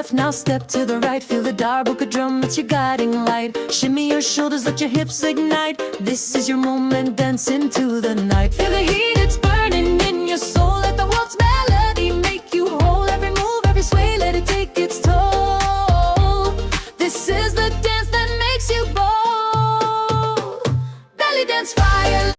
left, now step to the right. Feel the darbuka drum, it's your guiding light. Shimmy your shoulders, let your hips ignite. This is your moment, dance into the night. Feel the heat, it's burning in your soul. Let the world's melody make you whole. Every move, every sway, let it take its toll. This is the dance that makes you bold. Belly dance fire.